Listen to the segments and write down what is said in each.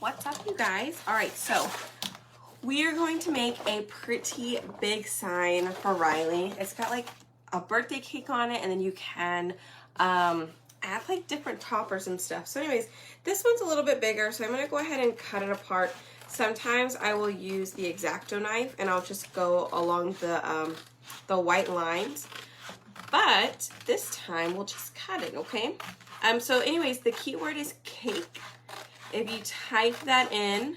What's up, you guys? All right, so we are going to make a pretty big sign for Ryleigh. It's got like a birthday cake on it, and then you can add like different toppers and stuff. So anyways, this one's a little bit bigger, so I'm gonna go ahead and cut it apart. Sometimes I will use the X-Acto knife and I'll just go along the white lines. But this time we'll just cut it, okay? So anyways, the keyword is cake. If you type that in,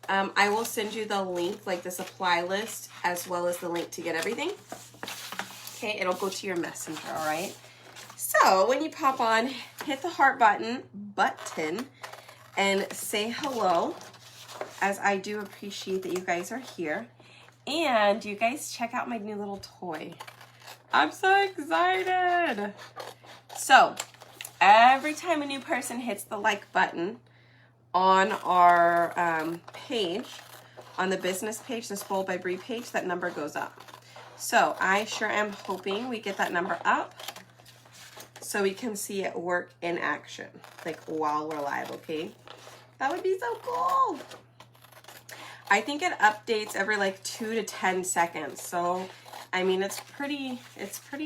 I will send you the link, like the supply list, as well as the link to get everything. Okay, it'll go to your messenger, all right? So when you pop on, hit the heart button, and say hello, as I do appreciate that you guys are here. And you guys check out my new little toy. I'm so excited. So every time a new person hits the like button on our page, on the business page, the Spoiled by Brie page, that number goes up. So I sure am hoping we get that number up so we can see it work in action, like while we're live, okay? That would be so cool. I think it updates every like 2 to 10 seconds. So, I mean, it's pretty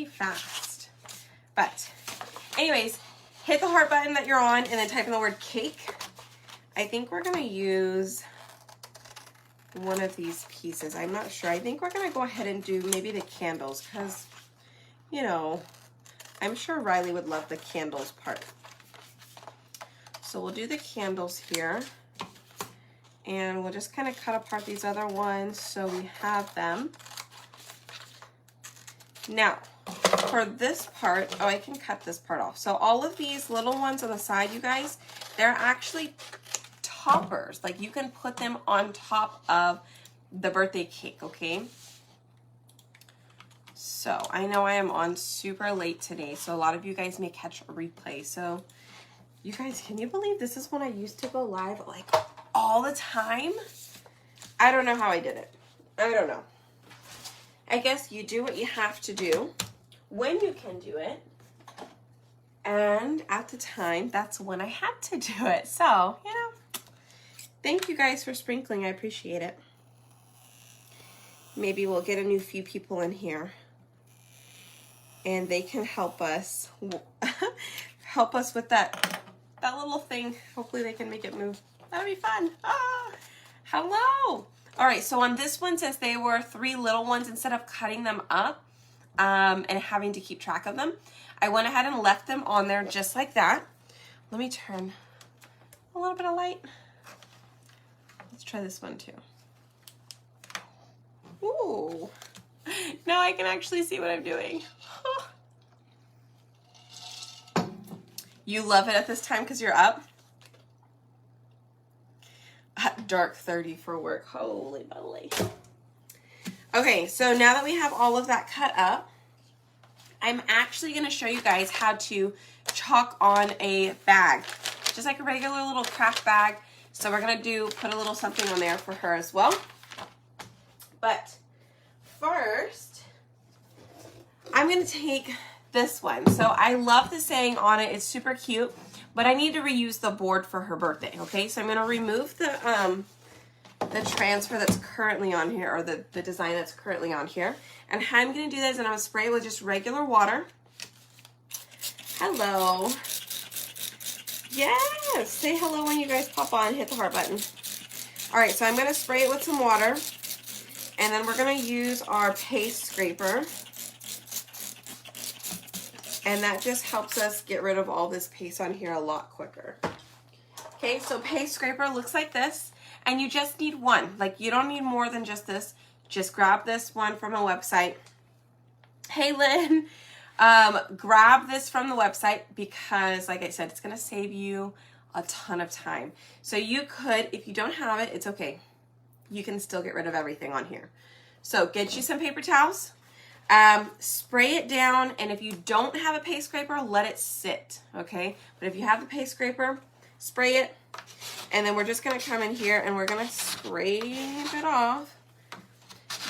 fast. But anyways, hit the heart button that you're on and then type in the word cake. I think we're gonna use one of these pieces. I'm not sure. I think we're gonna go ahead and do maybe the candles because, you know, I'm sure Ryleigh would love the candles part. So we'll do the candles here. And we'll just kind of cut apart these other ones so we have them. Now, for this part, oh, I can cut this part off. So all of these little ones on the side, you guys, they're actually toppers. Like you can put them on top of the birthday cake, okay? So I know I am on super late today, so a lot of you guys may catch a replay. So you guys, can you believe this is when I used to go live like all the time? I don't know how I did it. I don't know. I guess you do what you have to do when you can do it. And at the time, that's when I had to do it. So, you know, thank you guys for sprinkling. I appreciate it. Maybe we'll get a new few people in here and they can help us help us with that little thing. Hopefully they can make it move. That'll be fun. Ah, hello. All right, so on this one, since they were 3 little ones, instead of cutting them up and having to keep track of them, I went ahead and left them on there just like that. Let me turn a little bit of light. Let's try this one too. Ooh, now I can actually see what I'm doing. You love it at this time because you're up? Dark 30 for work. Holy moly. Okay, so now that we have all of that cut up, I'm actually going to show you guys how to chalk on a bag. Just like a regular little craft bag. So we're going to put a little something on there for her as well. But first, I'm going to take this one. So I love the saying on it. It's super cute. But I need to reuse the board for her birthday, okay? So I'm going to remove the transfer that's currently on here, or the design that's currently on here. And how I'm going to do this, and I'm going to spray it with just regular water. Hello. Yes. Say hello when you guys pop on. Hit the heart button. All right, so I'm going to spray it with some water. And then we're going to use our paste scraper. And that just helps us get rid of all this paste on here a lot quicker. Okay, so paste scraper looks like this. And you just need one. Like, you don't need more than just this. Just grab this one from a website. Hey, Lynn. Grab this from the website because, like I said, it's going to save you a ton of time. So you could, if you don't have it, it's okay. You can still get rid of everything on here. So get you some paper towels. Spray it down, and if you don't have a paste scraper, let it sit, okay? But if you have the paste scraper, spray it, and then we're just going to come in here and we're going to scrape it off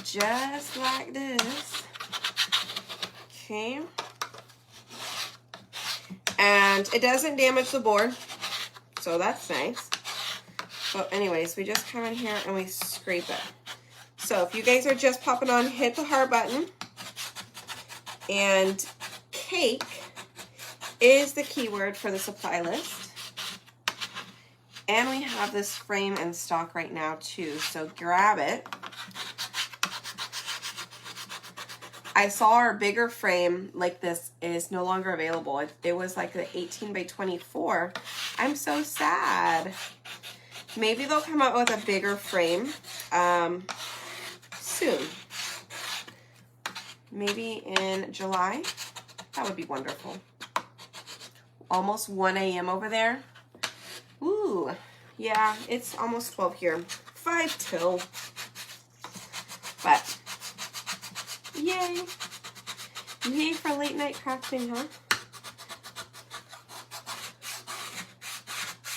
just like this, okay? And it doesn't damage the board, so that's nice. But anyways, we just come in here and we scrape it. So if you guys are just popping on, hit the heart button. And cake is the keyword for the supply list. And we have this frame in stock right now too, so grab it. I saw our bigger frame like this is no longer available. It was like the 18 by 24. I'm so sad. Maybe they'll come out with a bigger frame soon. Maybe in July. That would be wonderful. Almost 1 a.m. over there. Ooh, yeah, it's almost 12 here. 5 till. But, yay. Yay for late night crafting, huh?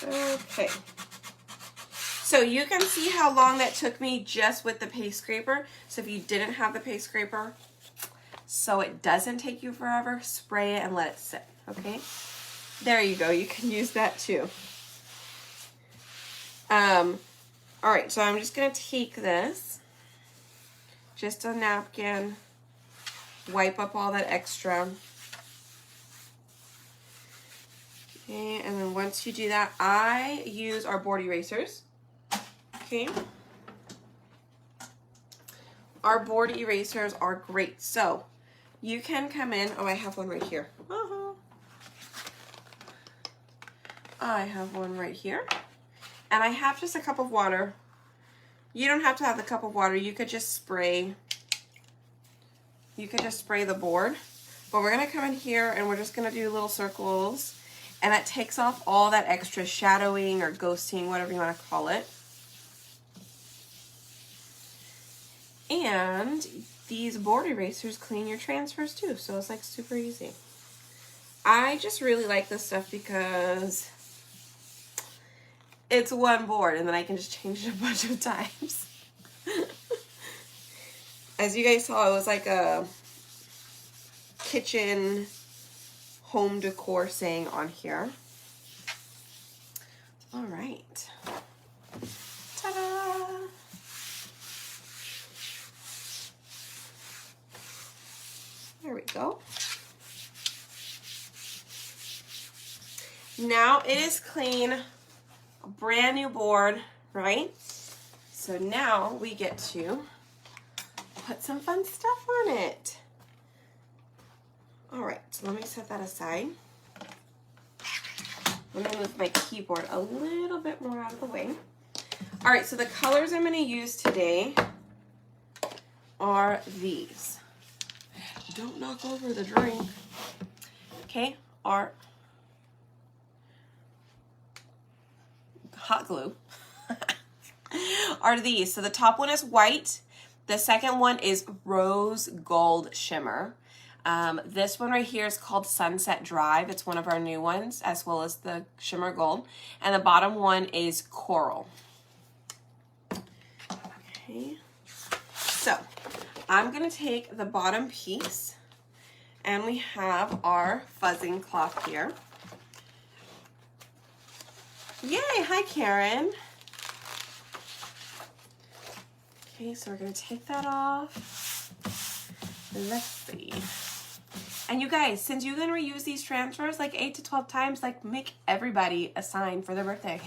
Okay. So you can see how long that took me just with the paste scraper. So if you didn't have the paste scraper, so it doesn't take you forever, spray it and let it sit, okay? There you go, you can use that too. All right, so I'm just gonna take this, just a napkin, wipe up all that extra. Okay, and then once you do that, I use our board erasers. Okay. Our board erasers are great. So you can come in, oh, I have one right here. I have one right here. And I have just a cup of water. You don't have to have the cup of water. You could just spray. You could just spray the board. But we're gonna come in here and we're just gonna do little circles. And that takes off all that extra shadowing or ghosting, whatever you wanna call it. And these board erasers clean your transfers too. So it's like super easy. I just really like this stuff because it's one board and then I can just change it a bunch of times. As you guys saw, it was like a kitchen home decor saying on here. All right. Ta-da! There we go. Now it is clean, a brand new board, right? So now we get to put some fun stuff on it. All right, so let me set that aside. Let me move my keyboard a little bit more out of the way. All right, so the colors I'm gonna use today are these. Don't knock over the drink. Okay, are hot glue. Are these. So the top one is white. The second one is rose gold shimmer. This one right here is called Sunset Drive. It's one of our new ones, as well as the shimmer gold. And the bottom one is coral. Okay. So I'm gonna take the bottom piece and we have our fuzzing cloth here. Yay, hi Karen. Okay, so we're gonna take that off. Let's see. And you guys, since you're gonna reuse these transfers like 8 to 12 times, like make everybody a sign for their birthday.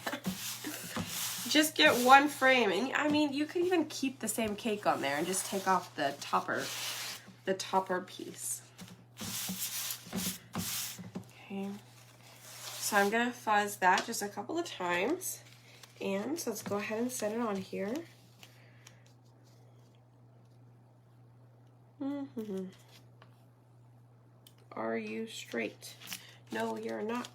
Just get one frame, and I mean, you could even keep the same cake on there and just take off the topper piece. Okay, so I'm gonna fuzz that just a couple of times, and so let's go ahead and set it on here. Are you straight? No, you're not.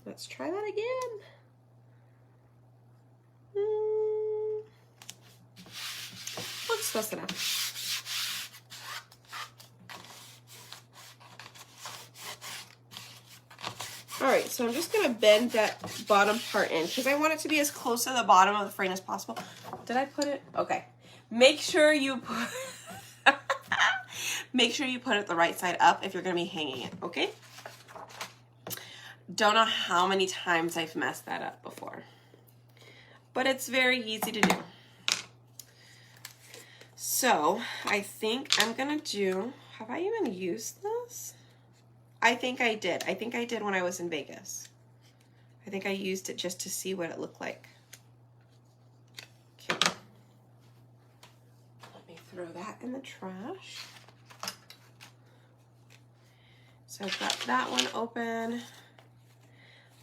Let's try that again. Looks close enough. All right, so I'm just gonna bend that bottom part in because I want it to be as close to the bottom of the frame as possible. Did I put it? Okay. Make sure you put make sure you put it the right side up if you're gonna be hanging it, okay? Don't know how many times I've messed that up before. But it's very easy to do. So I think I'm gonna do, have I even used this? I think I did. I think I did when I was in Vegas. I think I used it just to see what it looked like. Okay. Let me throw that in the trash. So I've got that one open.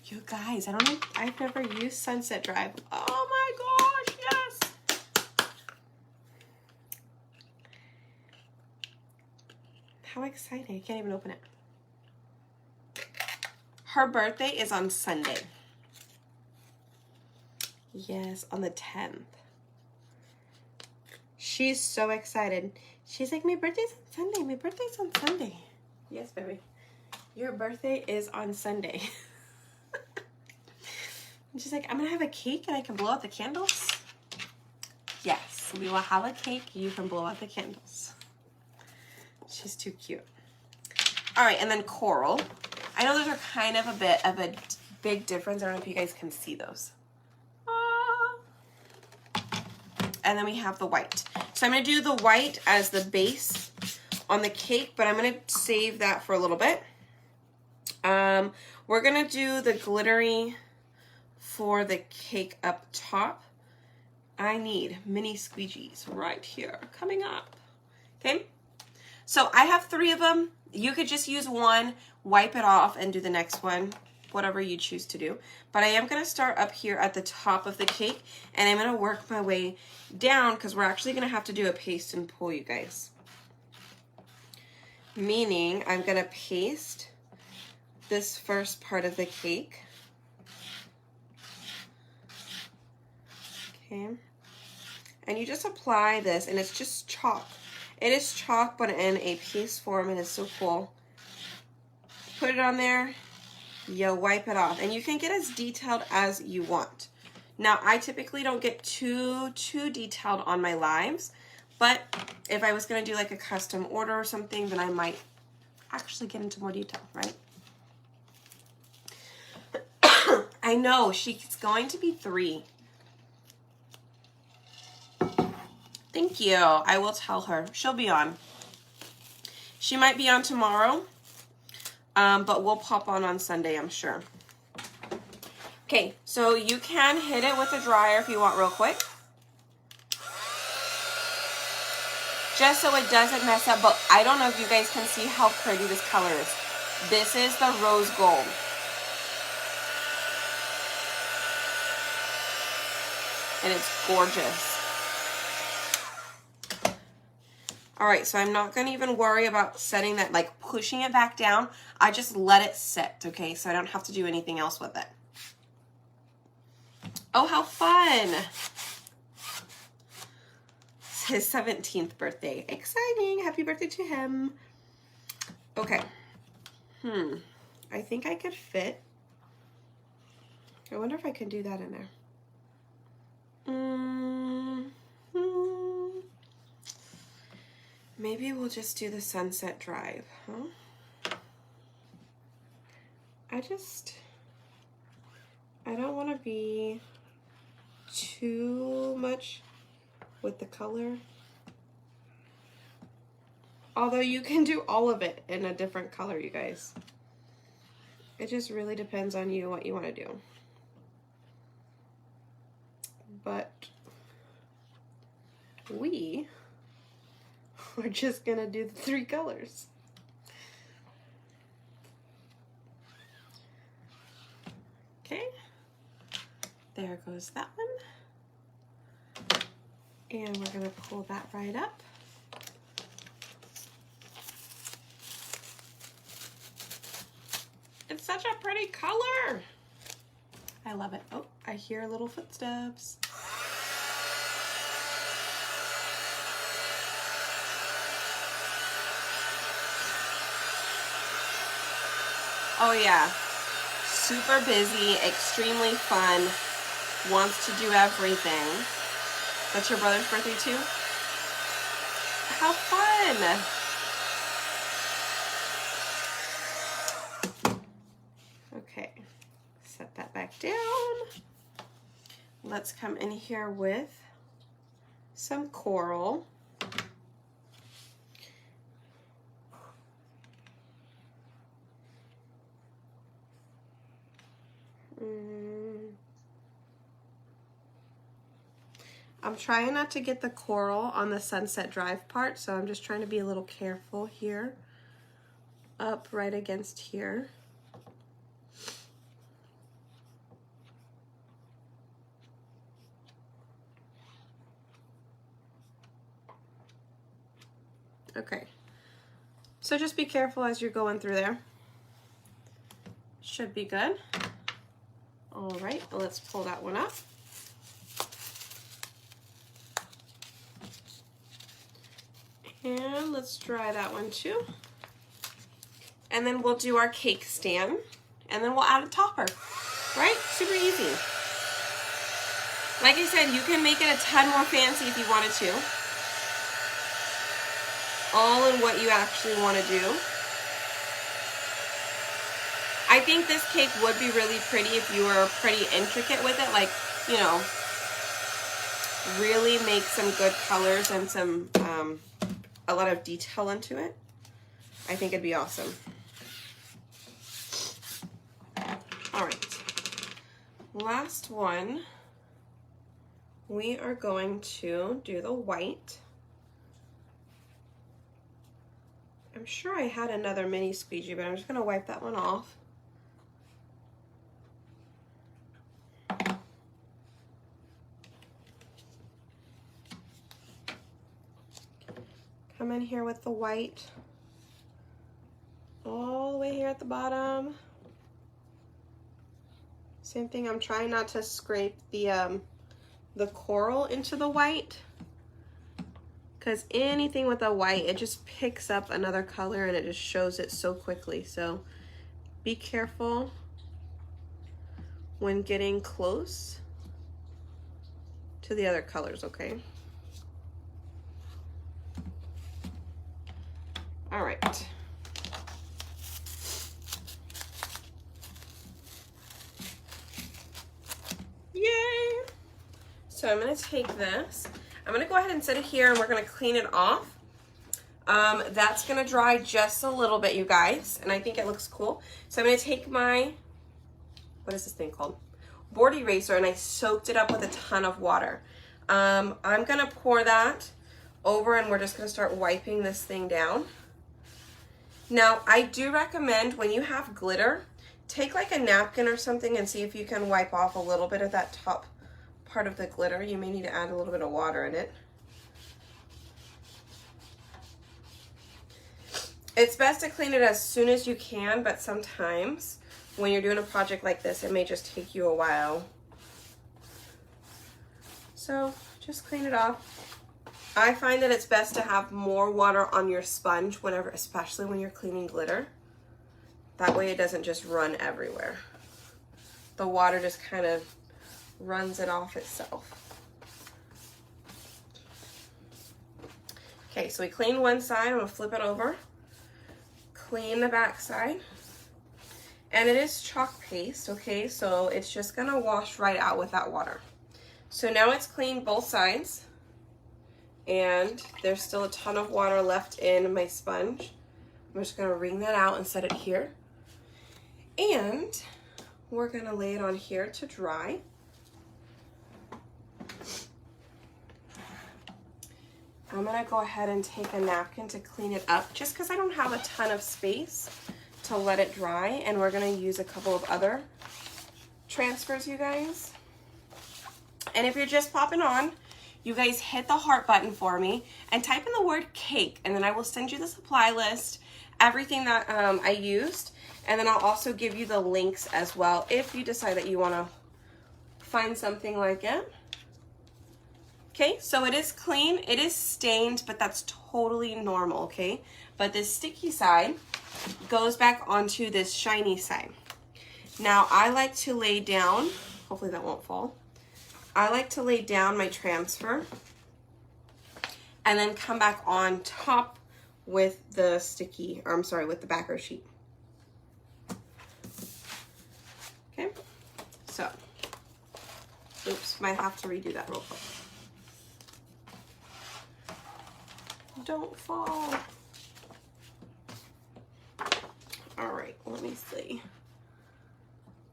You guys, I don't know, I've never used Sunset Drive. Oh my gosh, yes! How exciting, I can't even open it. Her birthday is on Sunday. Yes, on the 10th. She's so excited. She's like, my birthday's on Sunday, my birthday's on Sunday. Yes, baby. Your birthday is on Sunday. And she's like, I'm gonna have a cake and I can blow out the candles. Yes, we will have a cake. You can blow out the candles. She's too cute. All right, and then coral. I know those are kind of a bit of a big difference. I don't know if you guys can see those. And then we have the white. So I'm gonna do the white as the base on the cake, but I'm gonna save that for a little bit. We're gonna do the glittery for the cake up top. I need mini squeegees right here coming up. Okay, so I have 3 of them. You could just use one, wipe it off, and do the next one, whatever you choose to do. But I am gonna start up here at the top of the cake, and I'm gonna work my way down because we're actually gonna have to do a paste and pull, you guys. Meaning I'm gonna paste this first part of the cake. Okay. And you just apply this, and it's just chalk. It is chalk, but in a paste form, and it's so cool. Put it on there, you wipe it off, and you can get as detailed as you want. Now, I typically don't get too detailed on my lives, but if I was gonna do like a custom order or something, then I might actually get into more detail, right? I know, she's going to be 3. Thank you. I will tell her. She'll be on. She might be on tomorrow, but we'll pop on Sunday, I'm sure. Okay, so you can hit it with a dryer if you want real quick. Just so it doesn't mess up, but I don't know if you guys can see how pretty this color is. This is the rose gold. And it's gorgeous. All right, so I'm not gonna even worry about setting that, like pushing it back down. I just let it sit, okay? So I don't have to do anything else with it. Oh, how fun. It's his 17th birthday. Exciting, happy birthday to him. Okay, I think I could fit. I wonder if I can do that in there. Maybe we'll just do the Sunset Drive, huh? I don't want to be too much with the color. Although you can do all of it in a different color, you guys. It just really depends on you, what you want to do. But we're just gonna do the 3 colors. Okay, there goes that one. And we're gonna pull that right up. It's such a pretty color. I love it. Oh, I hear little footsteps. Oh yeah, super busy, extremely fun, wants to do everything. That's your brother's birthday too? How fun! Okay, down. Let's come in here with some coral. I'm trying not to get the coral on the Sunset Drive part, so I'm just trying to be a little careful here. Up right against here. Okay, so just be careful as you're going through there. Should be good. All right, well, let's pull that one up. And let's dry that one too. And then we'll do our cake stand, and then we'll add a topper, right? Super easy. Like I said, you can make it a ton more fancy if you wanted to. All in what you actually want to do. I think this cake would be really pretty if you were pretty intricate with it, like, you know, really make some good colors and some, a lot of detail into it. I think it'd be awesome. All right, last one, we are going to do the white. I'm sure I had another mini squeegee, but I'm just gonna wipe that one off. Come in here with the white, all the way here at the bottom. Same thing, I'm trying not to scrape the coral into the white, because anything with a white, it just picks up another color and it just shows it so quickly. So be careful when getting close to the other colors, okay? All right. Yay! So I'm gonna take this. I'm gonna go ahead and set it here, and we're gonna clean it off. That's gonna dry just a little bit, you guys, and I think it looks cool. So I'm gonna take my, what is this thing called? Board eraser, and I soaked it up with a ton of water. I'm gonna pour that over, and we're just gonna start wiping this thing down. Now, I do recommend when you have glitter, take like a napkin or something and see if you can wipe off a little bit of that top part of the glitter. You may need to add a little bit of water in it. It's best to clean it as soon as you can, but sometimes when you're doing a project like this, it may just take you a while. So just clean it off. I find that it's best to have more water on your sponge whenever, especially when you're cleaning glitter. That way it doesn't just run everywhere. The water just kind of runs it off itself. Okay, so we clean one side. I'm gonna flip it over. Clean the back side. And it is chalk paste, okay? So it's just gonna wash right out with that water. So now it's cleaned both sides. And there's still a ton of water left in my sponge. I'm just gonna wring that out and set it here. And we're gonna lay it on here to dry. I'm gonna go ahead and take a napkin to clean it up just because I don't have a ton of space to let it dry, and we're gonna use a couple of other transfers, you guys. And if you're just popping on, you guys hit the heart button for me and type in the word cake, and then I will send you the supply list, everything that I used, and then I'll also give you the links as well if you decide that you want to find something like it. Okay, so it is clean, it is stained, but that's totally normal, okay? But this sticky side goes back onto this shiny side. Now I like to lay down, hopefully that won't fall. I like to lay down my transfer and then come back on top with the sticky, or I'm sorry, with the backer sheet. Okay, So, oops, might have to redo that real quick. Don't fall. All right, let me see.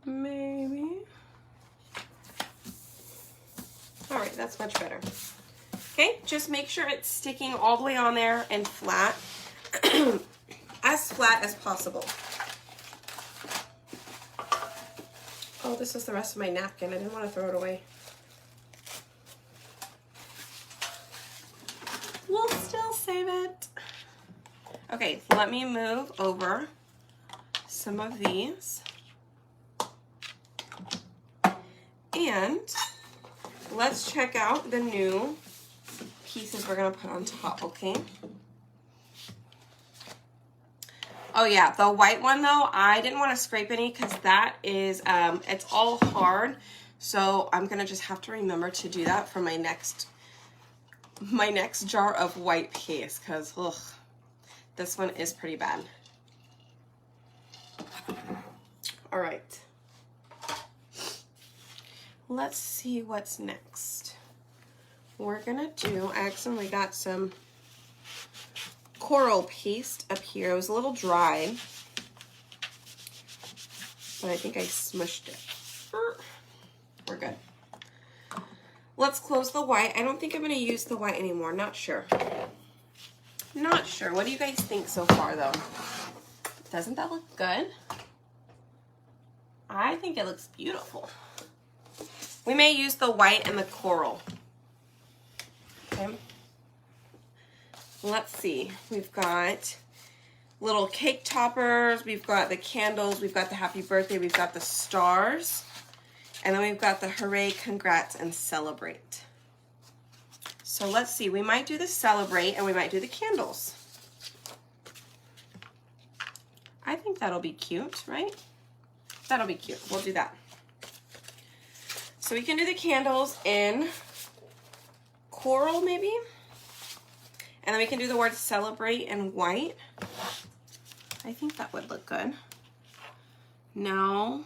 Maybe. All right, that's much better. Okay, just make sure it's sticking all the way on there and flat, as flat as possible. Oh, this is the rest of my napkin. I didn't want to throw it away. We'll still save it. Okay, let me move over some of these. And let's check out the new pieces we're gonna put on top, okay? Oh yeah, the white one though, I didn't want to scrape any because that is, it's all hard. So I'm gonna just have to remember to do that for my next jar of white paste, because this one is pretty bad. All right. Let's see what's next. We're gonna do, I accidentally got some coral paste up here. It was a little dry, but I think I smushed it. We're good. Let's close the white. I don't think I'm gonna use the white anymore. Not sure. Not sure. What do you guys think so far though? Doesn't that look good? I think it looks beautiful. We may use the white and the coral. Okay. Let's see. We've got little cake toppers. We've got the candles. We've got the happy birthday. We've got the stars. And then we've got the hooray, congrats, and celebrate. So let's see. We might do the celebrate and we might do the candles. I think that'll be cute, right? That'll be cute. We'll do that. So we can do the candles in coral maybe. And then we can do the word celebrate in white. I think that would look good. Now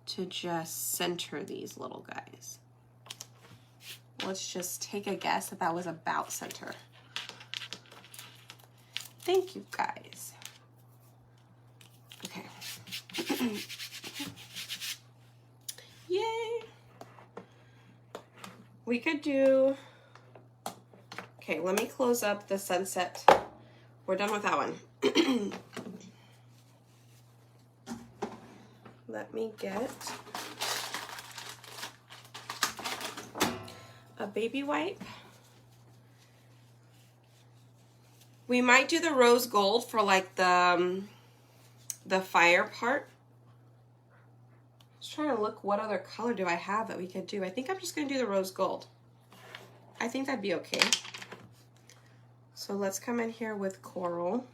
to just center these little guys. Let's just take a guess that that was about center. Thank you guys. Okay. Yay. We could do, okay, let me close up the sunset. We're done with that one. Let me get a baby wipe. We might do the rose gold for like the fire part. Just trying to look what other color do I have that we could do. I think I'm just going to do the rose gold. I think that'd be okay. So let's come in here with coral.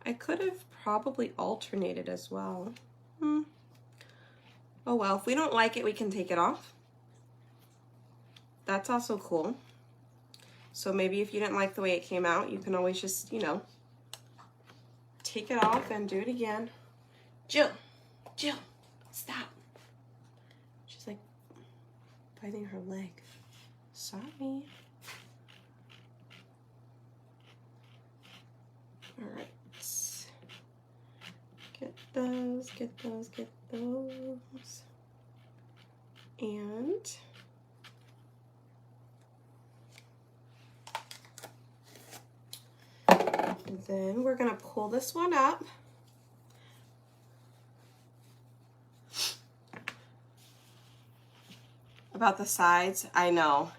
I could have probably alternated as well. Oh well, if we don't like it, we can take it off. That's also cool. So maybe if you didn't like the way it came out, you can always just, you know, take it off and do it again. Jill, stop. She's like biting her leg. Sorry. All right. Get those, get those, get those. And then we're gonna pull this one up. About the sides, I know.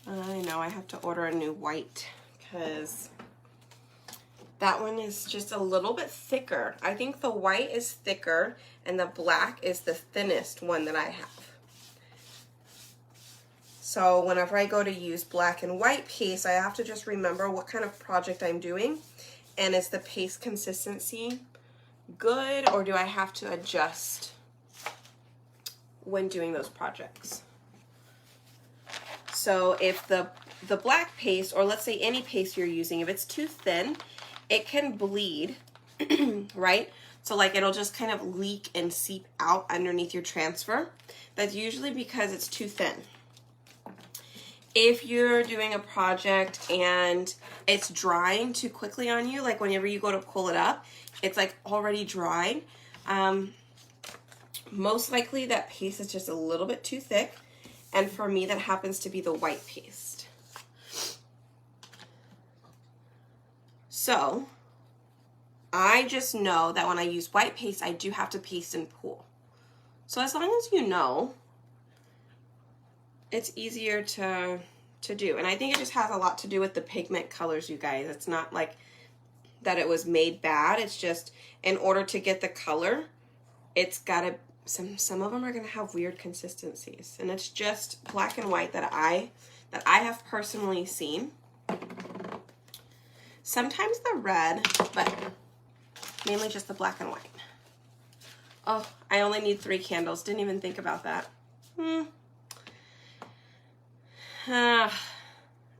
I have to order a new white because that one is just a little bit thicker. I think the white is thicker and the black is the thinnest one that I have. So whenever I go to use black and white paste, I have to just remember what kind of project I'm doing. And is the paste consistency good, or do I have to adjust when doing those projects? So if the the black paste, or let's say any paste you're using, if it's too thin, it can bleed, right? So like it'll just kind of leak and seep out underneath your transfer. That's usually because it's too thin. If you're doing a project and it's drying too quickly on you, like whenever you go to pull it up, it's like already dried, most likely that paste is just a little bit too thick. And for me, that happens to be the white paste. So I just know that when I use white paste, I do have to paste and pool. So as long as you know, it's easier to do. And I think it just has a lot to do with the pigment colors, you guys. It's not like that it was made bad. It's just in order to get the color, it's got to, some of them are going to have weird consistencies. And it's just black and white that I have personally seen. Sometimes the red, but mainly just the black and white. Oh, I only need 3 candles. Didn't even think about that.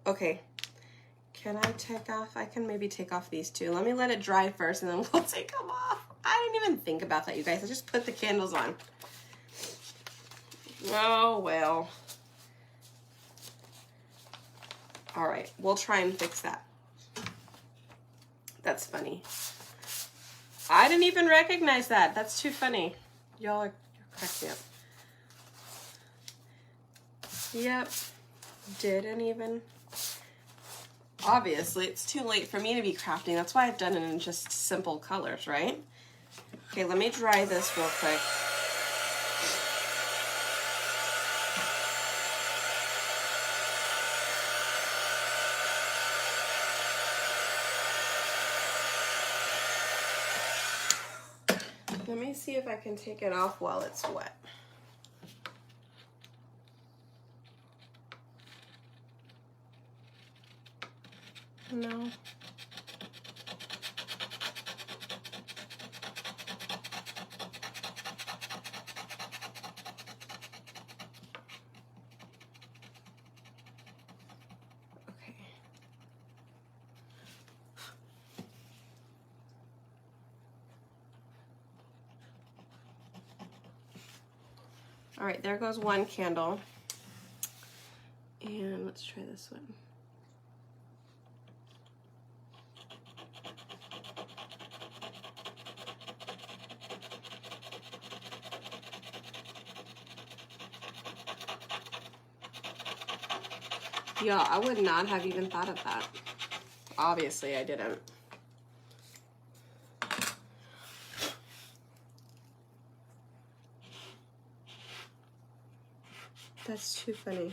Okay. Can I take off? I can maybe take off these 2. Let me let it dry first and then we'll take them off. I didn't even think about that, you guys. I just put the candles on. Oh, well. All right. We'll try and fix that. That's funny. I didn't even recognize that. That's too funny. Y'all are cracking me up. Yep. Didn't even. Obviously, it's too late for me to be crafting. That's why I've done it in just simple colors, right? Okay, let me dry this real quick. Let me see if I can take it off while it's wet. No. Okay. All right, there goes one candle. And let's try this one. Yeah, I would not have even thought of that. Obviously, I didn't. That's too funny.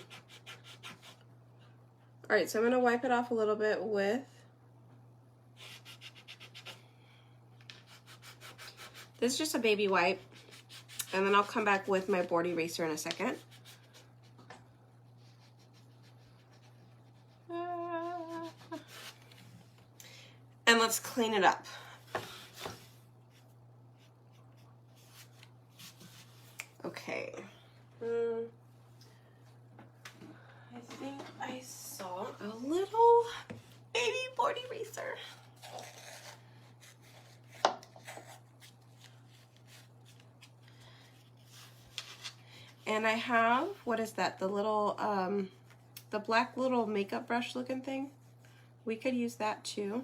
All right, so I'm gonna wipe it off a little bit with this is just a baby wipe, and then I'll come back with my board eraser in a second. And let's clean it up. Okay. I think I saw a little baby board eraser. And I have, what is that? The little, the black little makeup brush looking thing. We could use that too.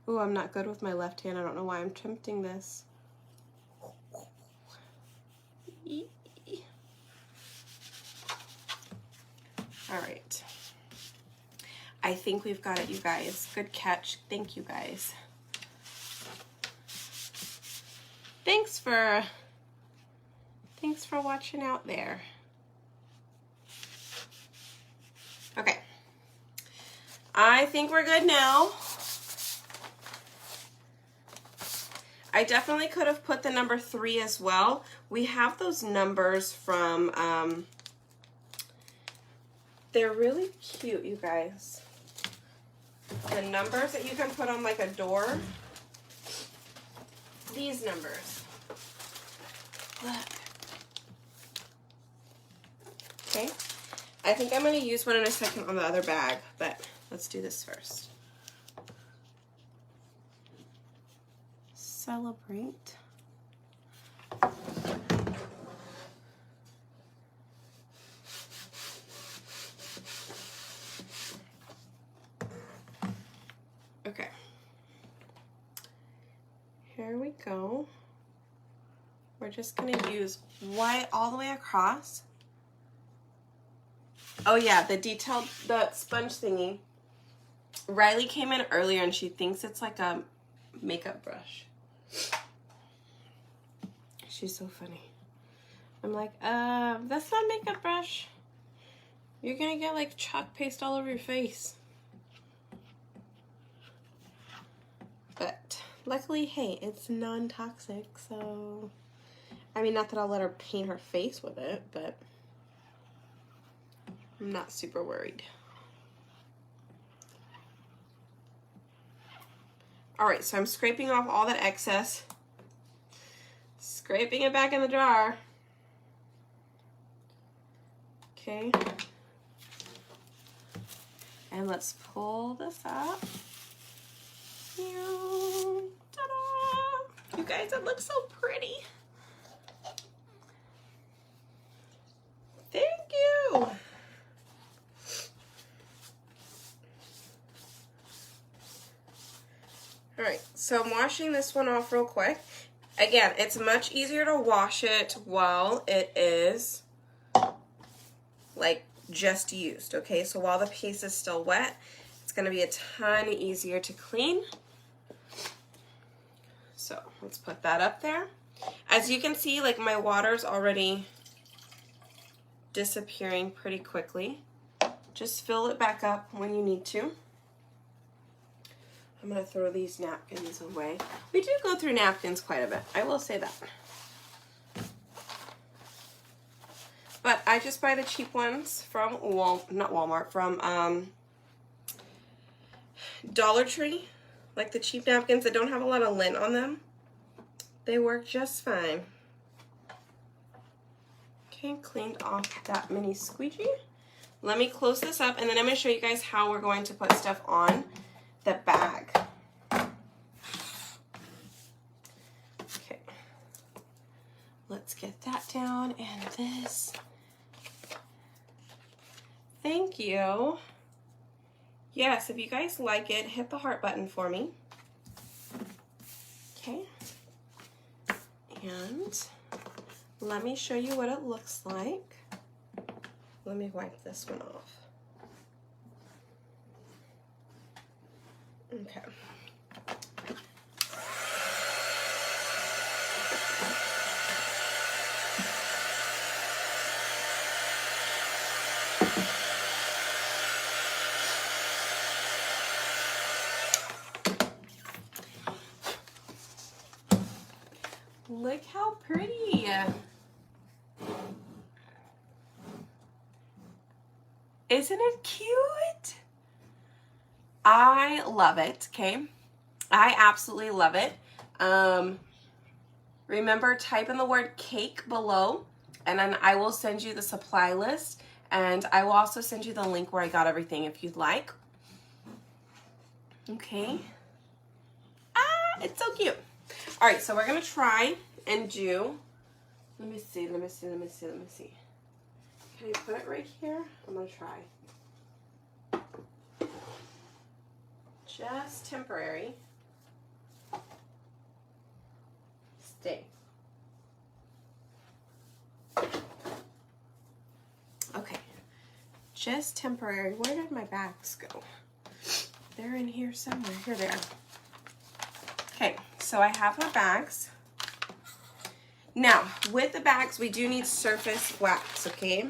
Ooh, I'm not good with my left hand. I don't know why I'm attempting this. All right. I think we've got it, you guys. Good catch. Thank you, guys. Thanks for watching out there. Okay. I think we're good now. I definitely could have put the number 3 as well. We have those numbers from, they're really cute, you guys. The numbers that you can put on like a door. These numbers. Look. Okay, I think I'm going to use one in a second on the other bag, but let's do this first. Celebrate. Okay. Here we go. We're just going to use white all the way across. Oh yeah, the sponge thingy. Ryleigh came in earlier and she thinks it's like a makeup brush. She's so funny. I'm like, that's not a makeup brush. You're gonna get like chalk paste all over your face. But luckily, hey, it's non-toxic, so I mean, not that I'll let her paint her face with it, but I'm not super worried. All right, so I'm scraping off all that excess, scraping it back in the jar. Okay. And let's pull this up. Ta-da! You guys, it looks so pretty. Thank you. All right, so I'm washing this one off real quick. Again, it's much easier to wash it while it is like just used, okay? So while the paste is still wet, it's gonna be a ton easier to clean. So let's put that up there. As you can see, like my water's already disappearing pretty quickly. Just fill it back up when you need to. I'm gonna throw these napkins away. We do go through napkins quite a bit, I will say that. But I just buy the cheap ones from not Walmart, from Dollar Tree. Like the cheap napkins that don't have a lot of lint on them. They work just fine. Okay, cleaned off that mini squeegee. Let me close this up and then I'm gonna show you guys how we're going to put stuff on the bag. Okay, let's get that down and this. Thank you. Yes, if you guys like it, hit the heart button for me. Okay, and let me show you what it looks like. Let me wipe this one off. Okay. Look how pretty. Isn't it cute? I love it, okay? I absolutely love it. Remember, type in the word cake below, and then I will send you the supply list, and I will also send you the link where I got everything if you'd like. Okay. Ah, it's so cute. All right, so we're gonna try and do, let me see. Can you put it right here? I'm gonna try. Just temporary. Stay. Okay, just temporary. Where did my bags go? They're in here somewhere. Here they are. Okay, so I have my bags. Now, with the bags, we do need surface wax, okay?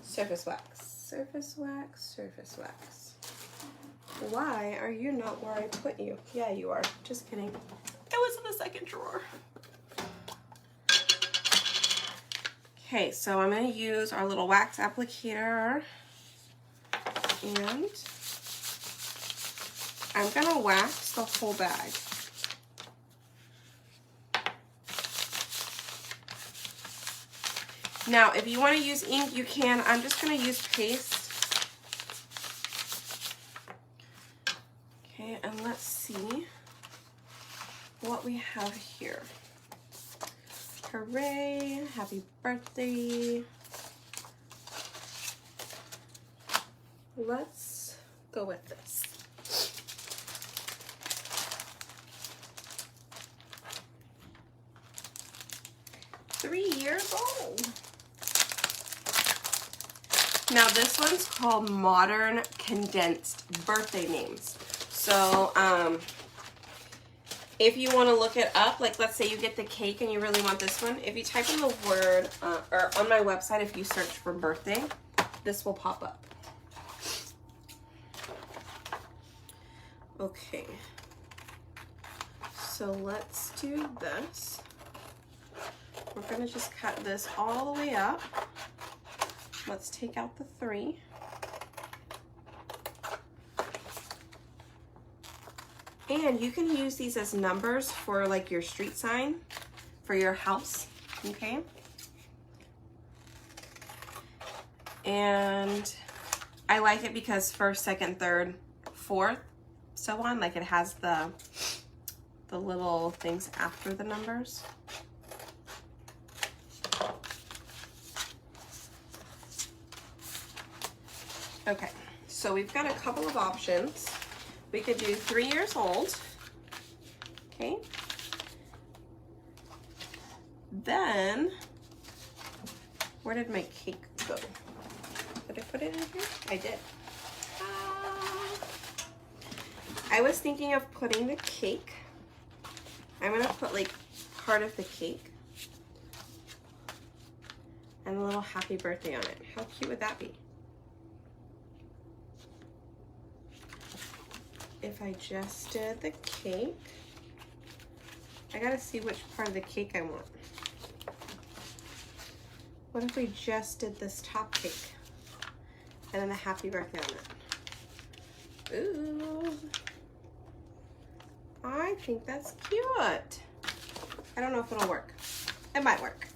Surface wax, surface wax, surface wax. Why are you not where I put you? Yeah, you are. Just kidding. It was in the second drawer. Okay, so I'm going to use our little wax applicator. And I'm going to wax the whole bag. Now, if you want to use ink, you can. I'm just going to use paste. Okay, and let's see what we have here. Hooray, happy birthday. Let's go with this. Three years old. Now this one's called Modern Condensed Birthday Names. So if you want to look it up, like let's say you get the cake and you really want this one, if you type in the word, or on my website, if you search for birthday, this will pop up. Okay, so let's do this. We're gonna just cut this all the way up. Let's take out the 3. And you can use these as numbers for like your street sign for your house, okay? And I like it because 1st, 2nd, 3rd, 4th, so on, like it has the little things after the numbers. Okay, so we've got a couple of options. We could do 3 years old, okay? Then, where did my cake go? Did I put it in here? I did. I was thinking of putting the cake. I'm gonna put like part of the cake and a little happy birthday on it. How cute would that be? If I just did the cake, I gotta see which part of the cake I want. What if we just did this top cake and then the happy birthday on it? Ooh, I think that's cute. I don't know if it'll work. It might work.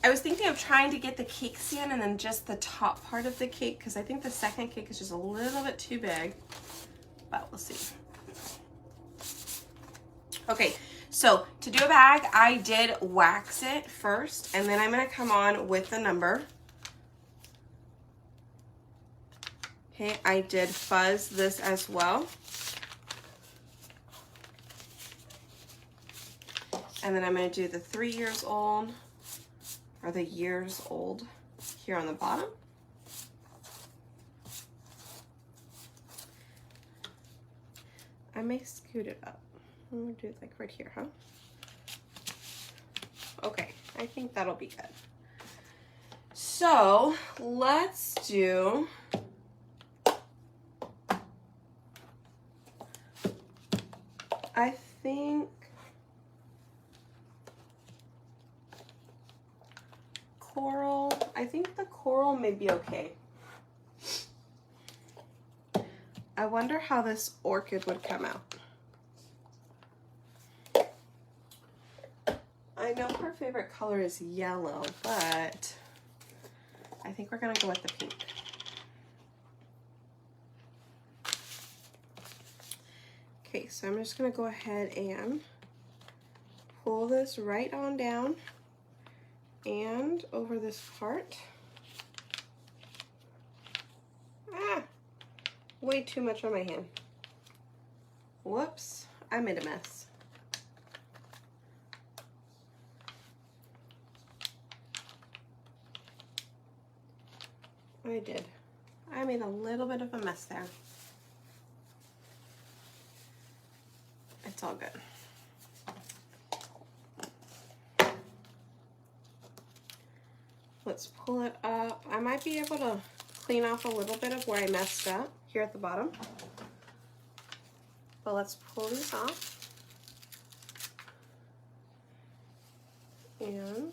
I was thinking of trying to get the cake stand and then just the top part of the cake because I think the second cake is just a little bit too big. But we'll see. Okay, so to do a bag, I did wax it first, and then I'm gonna come on with the number. Okay, I did fuzz this as well. And then I'm gonna do the 3 years old, or the years old here on the bottom. I may scoot it up. I'm gonna do it like right here, huh? Okay, I think that'll be good. So let's do I think coral. I think the coral may be okay. I wonder how this orchid would come out. I know her favorite color is yellow, but I think we're gonna go with the pink. Okay, so I'm just gonna go ahead and pull this right on down and over this part. Way too much on my hand. Whoops, I made a mess. I did. I made a little bit of a mess there. It's all good. Let's pull it up. I might be able to clean off a little bit of where I messed up here at the bottom. But let's pull these off. And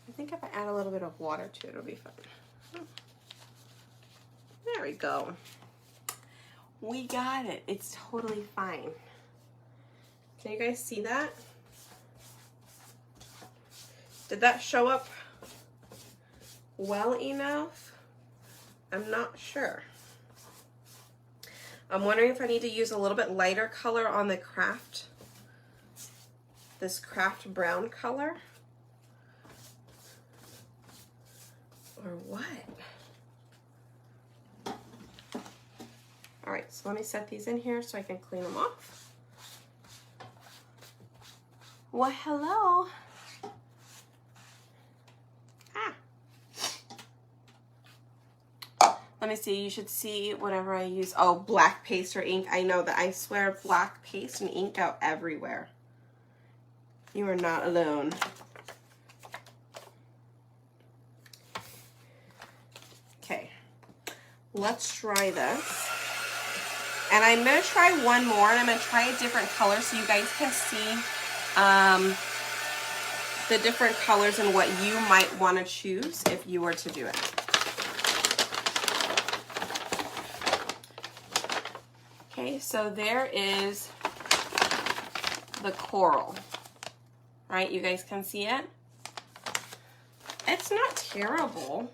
I think if I add a little bit of water to it, it'll be fun. There we go. We got it. It's totally fine. Can you guys see that? Did that show up well enough? I'm not sure. I'm wondering if I need to use a little bit lighter color on the craft, this craft brown color, or what? All right, so let me set these in here so I can clean them off. Well, hello. Let me see, you should see whatever I use. Oh, black paste or ink. I know that. I swear black paste and ink out everywhere. You are not alone. Okay, let's try this. And I'm gonna try one more, and I'm gonna try a different color so you guys can see the different colors and what you might wanna choose if you were to do it. Okay, so there is the coral, right? You guys can see it. It's not terrible.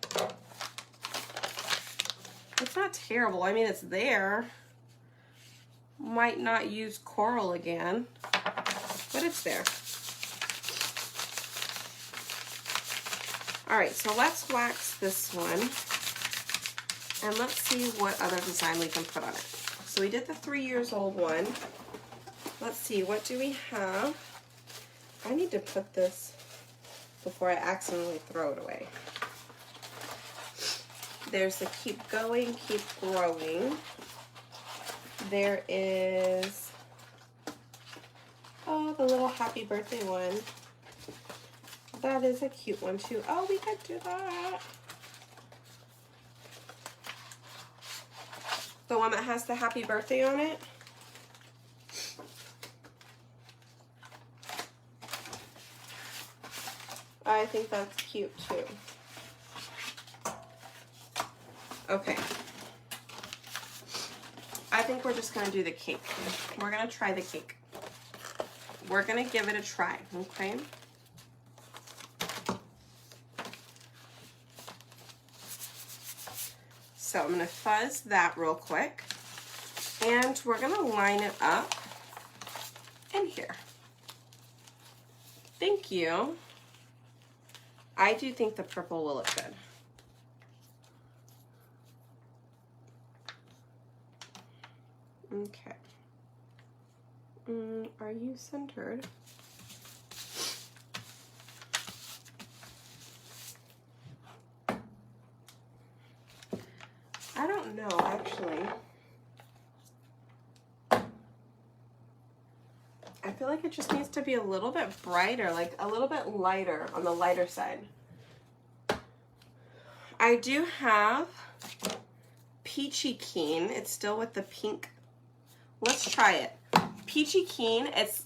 It's not terrible. I mean, it's there. Might not use coral again, but it's there. All right, so let's wax this one, and let's see what other design we can put on it. So we did the 3 years old one. Let's see, what do we have? I need to put this before I accidentally throw it away. There's the keep going, keep growing. There is, oh, the little happy birthday one. That is a cute one too. Oh, we could do that. The one that has the happy birthday on it. I think that's cute too. Okay. I think we're just gonna do the cake. We're gonna try the cake. We're gonna give it a try, okay? So I'm gonna fuzz that real quick, and we're gonna line it up in here. Thank you. I do think the purple will look good. Okay. Are you centered? I don't know, actually. I feel like it just needs to be a little bit brighter, like a little bit lighter, on the lighter side. I do have Peachy Keen. It's still with the pink. Let's try it. Peachy Keen, it's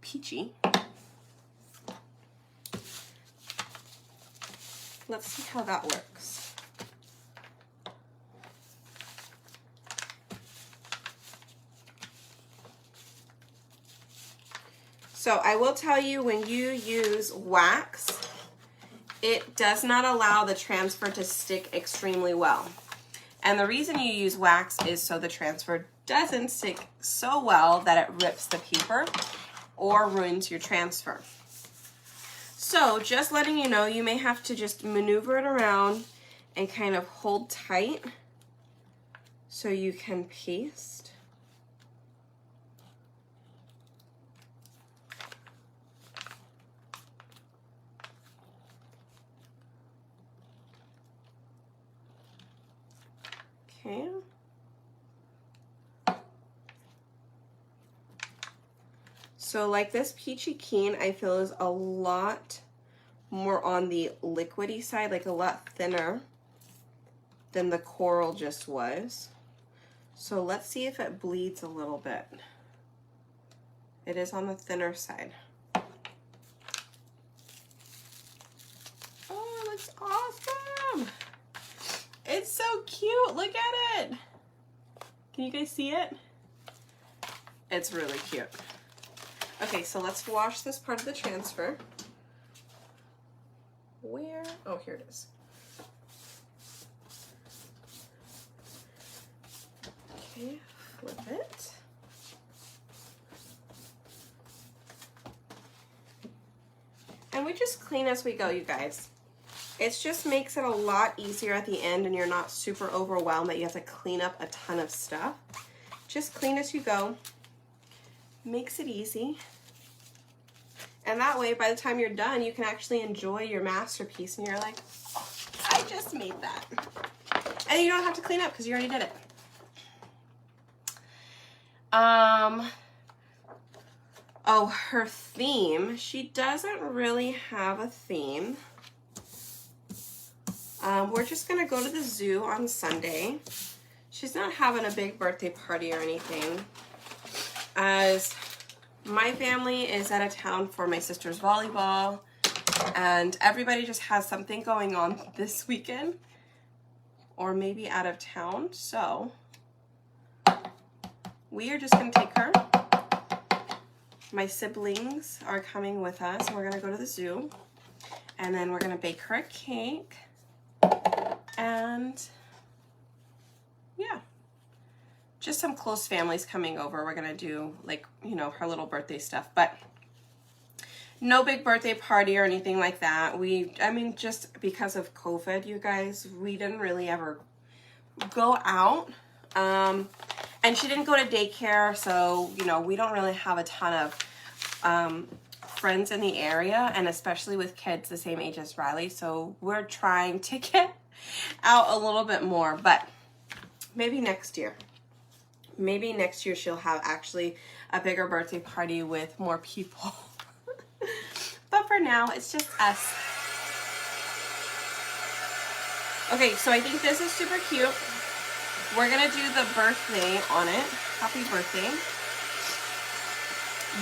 peachy. Let's see how that works. So I will tell you, when you use wax, it does not allow the transfer to stick extremely well. And the reason you use wax is so the transfer doesn't stick so well that it rips the paper or ruins your transfer. So just letting you know, you may have to just maneuver it around and kind of hold tight so you can paste. Okay. So like this Peachy Keen, I feel is a lot more on the liquidy side, like a lot thinner than the coral just was. So let's see if it bleeds a little bit. It is on the thinner side. Oh, it looks awesome. It's so cute, look at it. Can you guys see it? It's really cute. Okay, so let's wash this part of the transfer. Where? Oh, here it is. Okay, flip it. And we just clean as we go, you guys. It just makes it a lot easier at the end and you're not super overwhelmed that you have to clean up a ton of stuff. Just clean as you go. Makes it easy. And that way, by the time you're done, you can actually enjoy your masterpiece and you're like, oh, I just made that. And you don't have to clean up because you already did it. Oh, her theme. She doesn't really have a theme. We're just gonna go to the zoo on Sunday. She's not having a big birthday party or anything, as my family is out of town for my sister's volleyball, and everybody just has something going on this weekend, or maybe out of town, so we are just gonna take her. My siblings are coming with us, and we're gonna go to the zoo, and then we're gonna bake her a cake, and yeah, just some close families coming over. We're gonna do, like, you know, her little birthday stuff, but no big birthday party or anything like that. I mean, just because of COVID, you guys, we didn't really ever go out. And she didn't go to daycare, so, you know, we don't really have a ton of friends in the area, and especially with kids the same age as Ryleigh, so we're trying to get out a little bit more, but maybe next year. Maybe next year she'll have actually a bigger birthday party with more people. But for now, it's just us. Okay, so I think this is super cute. We're gonna do the birthday on it. Happy birthday.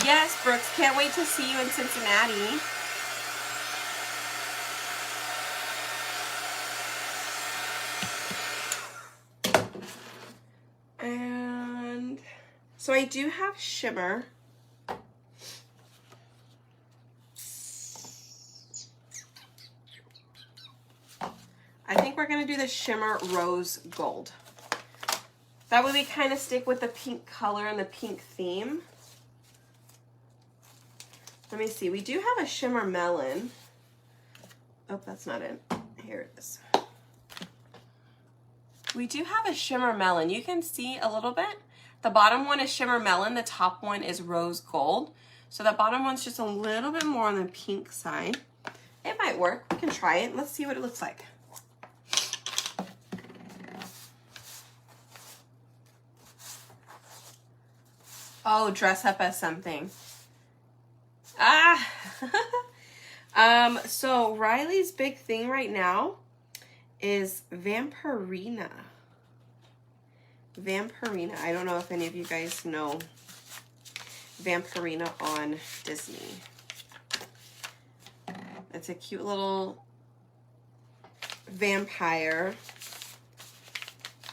Yes, Brooks, can't wait to see you in Cincinnati. And so I do have shimmer. I think we're gonna do the shimmer rose gold. That way we kind of stick with the pink color and the pink theme. Let me see, we do have a shimmer melon. Oh, that's not it. Here it is. We do have a shimmer melon. You can see a little bit. The bottom one is shimmer melon, the top one is rose gold. So the bottom one's just a little bit more on the pink side. It might work, we can try it. Let's see what it looks like. Oh, dress up as something. Ah! So Ryleigh's big thing right now is Vampirina. Vampirina. I don't know if any of you guys know Vampirina on Disney. It's a cute little vampire.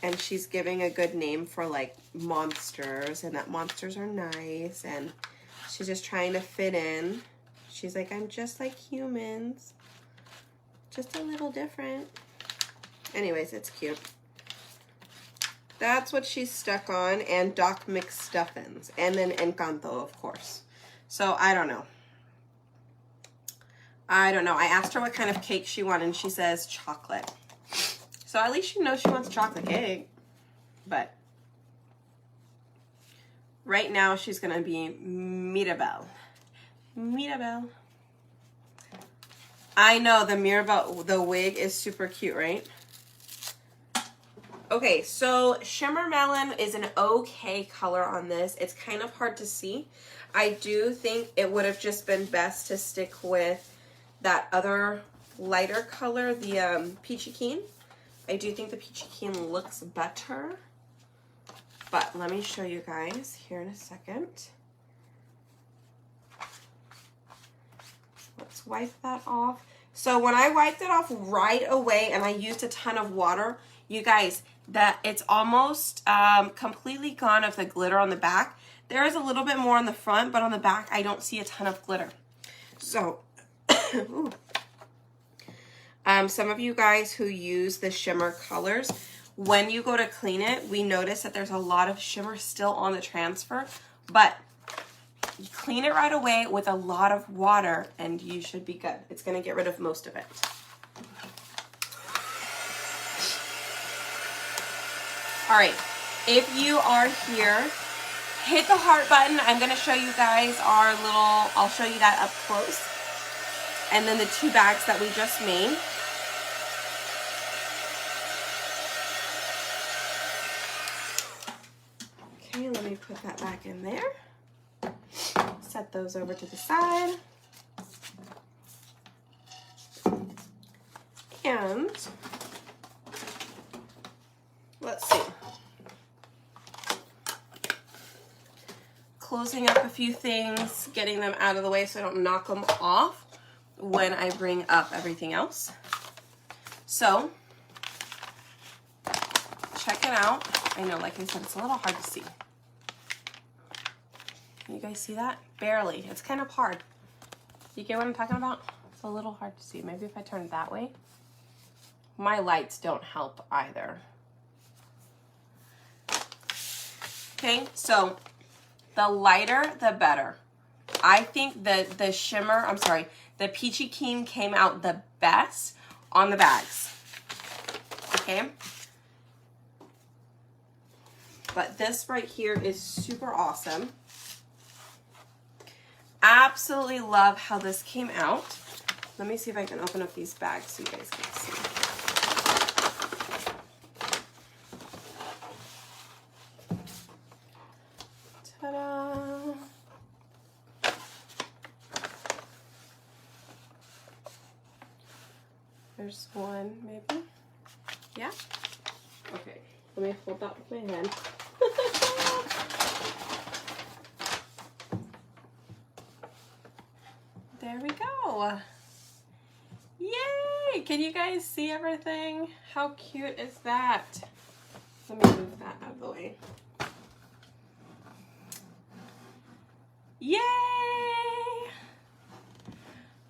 And she's giving a good name for, like, monsters, and that monsters are nice, and she's just trying to fit in. She's like, I'm just like humans, just a little different. Anyways, it's cute. That's what she's stuck on, and Doc McStuffins, and then Encanto, of course. So I don't know. I asked her what kind of cake she wanted, and she says chocolate. So at least she knows she wants chocolate cake. But right now she's gonna be Mirabelle. Mirabelle. I know the Mirabelle, the wig is super cute, right? Okay, so Shimmer Melon is an okay color on this. It's kind of hard to see. I do think it would have just been best to stick with that other lighter color, the Peachy Keen. I do think the Peachy Keen looks better, but let me show you guys here in a second. Let's wipe that off. So when I wiped it off right away and I used a ton of water, you guys, that it's almost completely gone of the glitter on the back. There is a little bit more on the front, but on the back, I don't see a ton of glitter. So, ooh. Some of you guys who use the shimmer colors, when you go to clean it, we notice that there's a lot of shimmer still on the transfer, but you clean it right away with a lot of water and you should be good. It's going to get rid of most of it. All right, if you are here, hit the heart button. I'm going to show you guys our little, I'll show you that up close. And then the 2 bags that we just made. Okay, let me put that back in there. Set those over to the side. And let's see. Closing up a few things, getting them out of the way so I don't knock them off when I bring up everything else. So, check it out. I know, like I said, it's a little hard to see. Can you guys see that? Barely. It's kind of hard. You get what I'm talking about? It's a little hard to see. Maybe if I turn it that way. My lights don't help either. Okay, so the lighter, the better. I think that the shimmer, I'm sorry, the Peachy Keen came out the best on the bags. Okay? But this right here is super awesome. Absolutely love how this came out. Let me see if I can open up these bags so you guys can see. Ta-da! There's one, maybe. Yeah? Okay. Let me hold that with my hand. There we go. Yay! Can you guys see everything? How cute is that? Let me move that out of the way. Yay!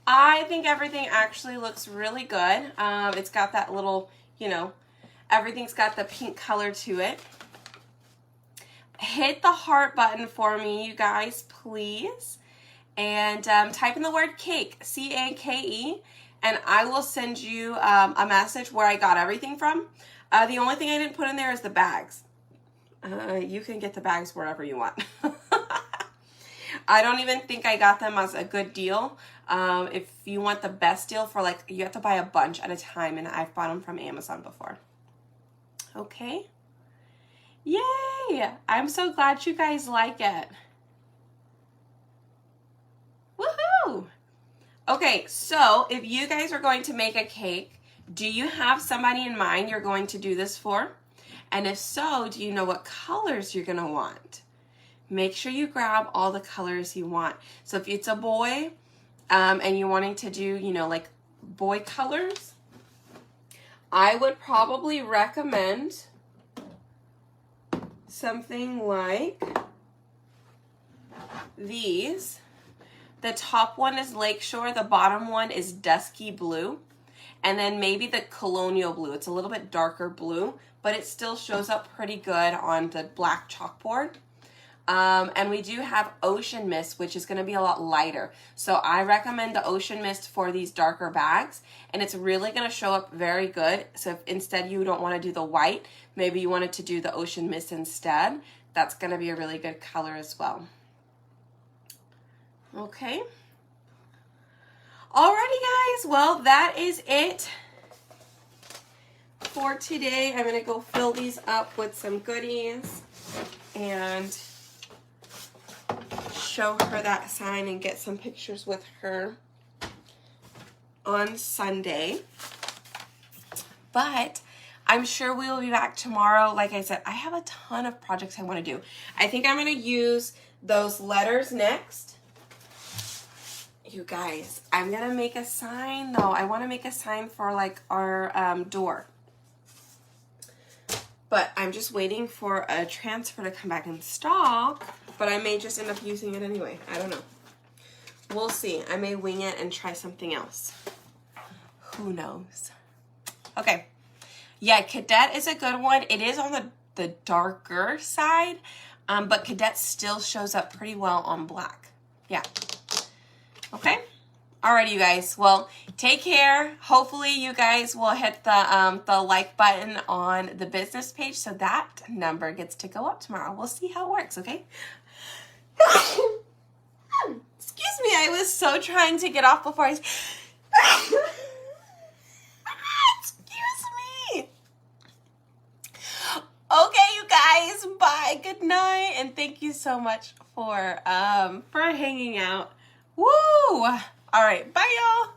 I think everything actually looks really good. It's got that little, you know, everything's got the pink color to it. Hit the heart button for me, you guys, please. And type in the word cake, C-A-K-E, and I will send you a message where I got everything from. The only thing I didn't put in there is the bags. You can get the bags wherever you want. I don't even think I got them as a good deal. If you want the best deal for, like, you have to buy a bunch at a time, and I've bought them from Amazon before. Okay. Yay! I'm so glad you guys like it. Woohoo! Okay, so if you guys are going to make a cake, do you have somebody in mind you're going to do this for? And if so, do you know what colors you're going to want? Make sure you grab all the colors you want. So if it's a boy and you're wanting to do, you know, like boy colors, I would probably recommend something like these. The top one is Lakeshore, the bottom one is Dusky Blue, and then maybe the Colonial Blue. It's a little bit darker blue, but it still shows up pretty good on the black chalkboard. And we do have Ocean Mist, which is going to be a lot lighter. So I recommend the Ocean Mist for these darker bags, and it's really going to show up very good. So if instead you don't want to do the white, maybe you wanted to do the Ocean Mist instead, that's going to be a really good color as well. Okay. Alrighty guys, well that is it for today. I'm going to go fill these up with some goodies and show her that sign and get some pictures with her on Sunday. But I'm sure we will be back tomorrow. Like I said, I have a ton of projects I want to do. I think I'm going to use those letters next. You guys, I'm going to make a sign though. I want to make a sign for like our door. But I'm just waiting for a transfer to come back in stock but I may just end up using it anyway. I don't know. We'll see. I may wing it and try something else. Who knows? Okay. Yeah, Cadet is a good one. It is on the darker side, but Cadet still shows up pretty well on black. Yeah. Okay. Alrighty, you guys. Well, take care. Hopefully, you guys will hit the like button on the business page so that number gets to go up tomorrow. We'll see how it works, okay? Excuse me, I was so trying to get off before I... Excuse me. Okay, you guys. Bye. Good night. And thank you so much for hanging out. Woo! All right. Bye, y'all.